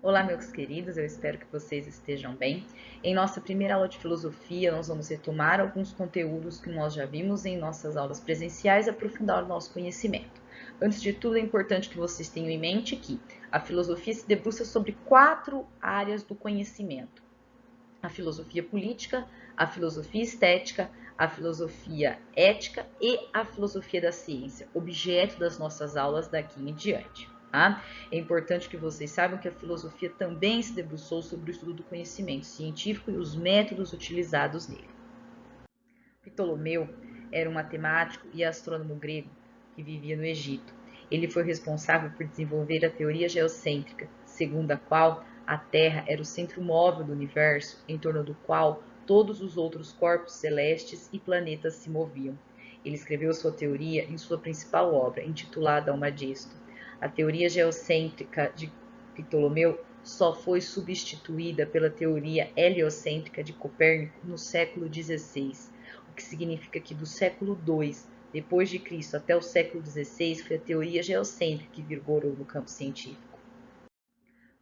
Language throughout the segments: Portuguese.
Olá, meus queridos, eu espero que vocês estejam bem. Em nossa primeira aula de filosofia, nós vamos retomar alguns conteúdos que nós já vimos em nossas aulas presenciais e aprofundar o nosso conhecimento. Antes de tudo, é importante que vocês tenham em mente que a filosofia se debruça sobre 4 áreas do conhecimento: a filosofia política, a filosofia estética, a filosofia ética e a filosofia da ciência, objeto das nossas aulas daqui em diante. Tá? É importante que vocês saibam que a filosofia também se debruçou sobre o estudo do conhecimento científico e os métodos utilizados nele. Ptolomeu era um matemático e astrônomo grego que vivia no Egito. Ele foi responsável por desenvolver a teoria geocêntrica, segundo a qual a Terra era o centro móvel do universo, em torno do qual todos os outros corpos celestes e planetas se moviam. Ele escreveu sua teoria em sua principal obra, intitulada Almagesto. A teoria geocêntrica de Ptolomeu só foi substituída pela teoria heliocêntrica de Copérnico no século XVI, o que significa que do século II depois de Cristo até o século XVI foi a teoria geocêntrica que vigorou no campo científico.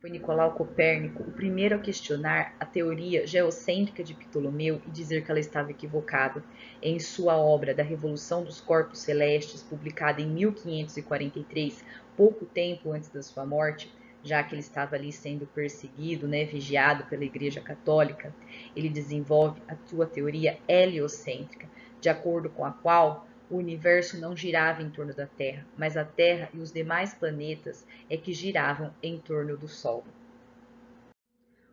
Foi Nicolau Copérnico o primeiro a questionar a teoria geocêntrica de Ptolomeu e dizer que ela estava equivocada. Em sua obra Da Revolução dos Corpos Celestes, publicada em 1543, pouco tempo antes da sua morte, já que ele estava ali sendo perseguido, vigiado pela Igreja Católica, ele desenvolve a sua teoria heliocêntrica, de acordo com a qual o universo não girava em torno da Terra, mas a Terra e os demais planetas é que giravam em torno do Sol.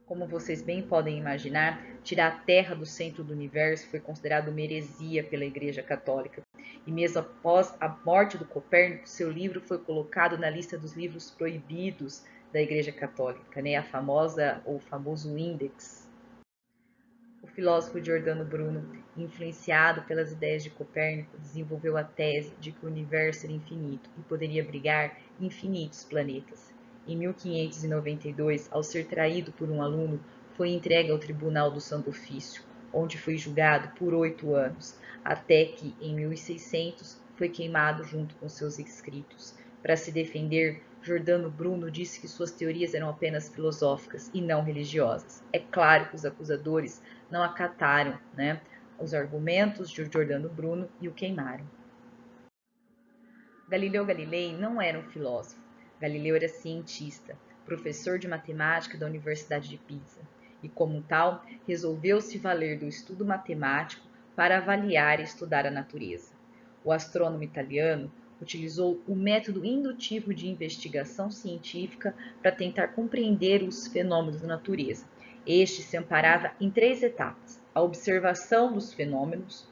Como vocês bem podem imaginar, tirar a Terra do centro do universo foi considerado uma heresia pela Igreja Católica. E mesmo após a morte do Copérnico, seu livro foi colocado na lista dos livros proibidos da Igreja Católica, a famosa ou famoso Índex. O filósofo Giordano Bruno, influenciado pelas ideias de Copérnico, desenvolveu a tese de que o universo era infinito e poderia abrigar infinitos planetas. Em 1592, ao ser traído por um aluno, foi entregue ao Tribunal do Santo Ofício, onde foi julgado por 8 anos, até que, em 1600, foi queimado junto com seus escritos. Para se defender, Giordano Bruno disse que suas teorias eram apenas filosóficas e não religiosas. É claro que os acusadores não acataram, os argumentos de Giordano Bruno e o queimaram. Galileu Galilei não era um filósofo. Galileu era cientista, professor de matemática da Universidade de Pisa, e como tal, resolveu se valer do estudo matemático para avaliar e estudar a natureza. O astrônomo italiano utilizou o método indutivo de investigação científica para tentar compreender os fenômenos da natureza. Este se amparava em 3 etapas: a observação dos fenômenos,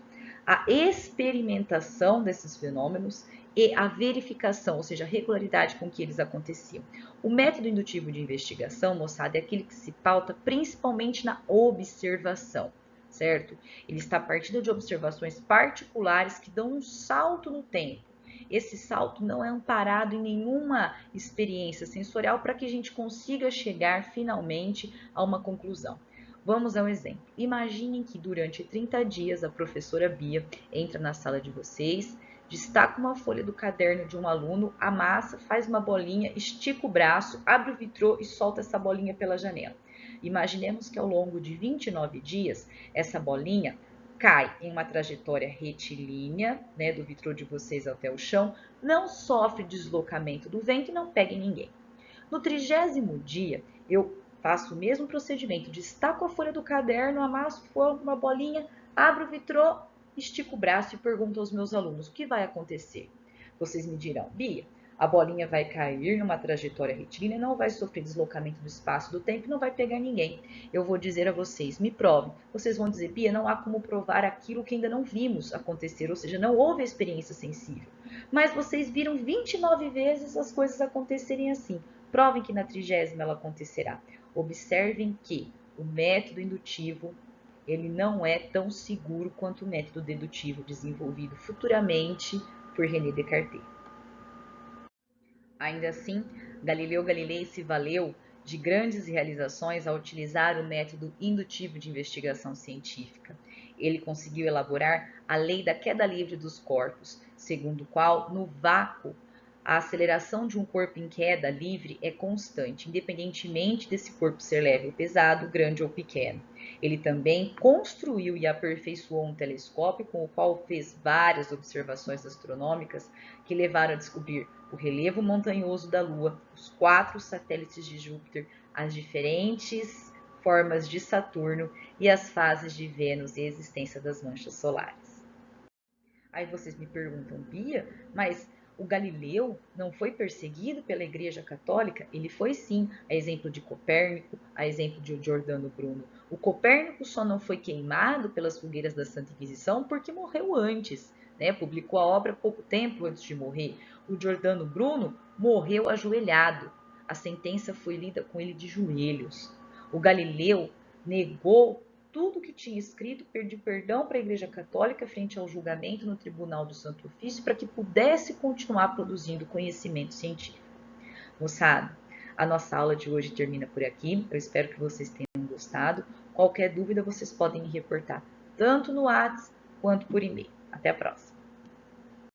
a experimentação desses fenômenos e a verificação, ou seja, a regularidade com que eles aconteciam. O método indutivo de investigação, moçada, é aquele que se pauta principalmente na observação, certo? Ele está partindo de observações particulares que dão um salto no tempo. Esse salto não é amparado em nenhuma experiência sensorial para que a gente consiga chegar finalmente a uma conclusão. Vamos a um exemplo. Imaginem que durante 30 dias a professora Bia entra na sala de vocês, destaca uma folha do caderno de um aluno, amassa, faz uma bolinha, estica o braço, abre o vitrô e solta essa bolinha pela janela. Imaginemos que ao longo de 29 dias, essa bolinha cai em uma trajetória retilínea, do vitrô de vocês até o chão, não sofre deslocamento do vento e não pega em ninguém. No 30º dia, eu faço o mesmo procedimento, destaco a folha do caderno, amasso uma bolinha, abro o vitrô, estico o braço e pergunto aos meus alunos: o que vai acontecer? Vocês me dirão: Bia, a bolinha vai cair numa trajetória retilínea, não vai sofrer deslocamento do espaço do tempo e não vai pegar ninguém. Eu vou dizer a vocês: me provem. Vocês vão dizer: Bia, não há como provar aquilo que ainda não vimos acontecer, ou seja, não houve experiência sensível. Mas vocês viram 29 vezes as coisas acontecerem assim. Provem que na 30ª ela acontecerá. Observem que o método indutivo ele não é tão seguro quanto o método dedutivo desenvolvido futuramente por René Descartes. Ainda assim, Galileu Galilei se valeu de grandes realizações ao utilizar o método indutivo de investigação científica. Ele conseguiu elaborar a lei da queda livre dos corpos, segundo o qual, no vácuo, A aceleração de um corpo em queda livre é constante, independentemente desse corpo ser leve ou pesado, grande ou pequeno. Ele também construiu e aperfeiçoou um telescópio com o qual fez várias observações astronômicas que levaram a descobrir o relevo montanhoso da Lua, os 4 satélites de Júpiter, as diferentes formas de Saturno e as fases de Vênus e a existência das manchas solares. Aí vocês me perguntam, Bia, mas o Galileu não foi perseguido pela Igreja Católica? Ele foi sim, a exemplo de Copérnico, a exemplo de Giordano Bruno. O Copérnico só não foi queimado pelas fogueiras da Santa Inquisição porque morreu antes, né? Publicou a obra pouco tempo antes de morrer. O Giordano Bruno morreu ajoelhado. A sentença foi lida com ele de joelhos. O Galileu negou tudo que tinha escrito, pediu perdão para a Igreja Católica frente ao julgamento no Tribunal do Santo Ofício para que pudesse continuar produzindo conhecimento científico. Moçada, a nossa aula de hoje termina por aqui. Eu espero que vocês tenham gostado. Qualquer dúvida, vocês podem me reportar tanto no WhatsApp quanto por e-mail. Até a próxima!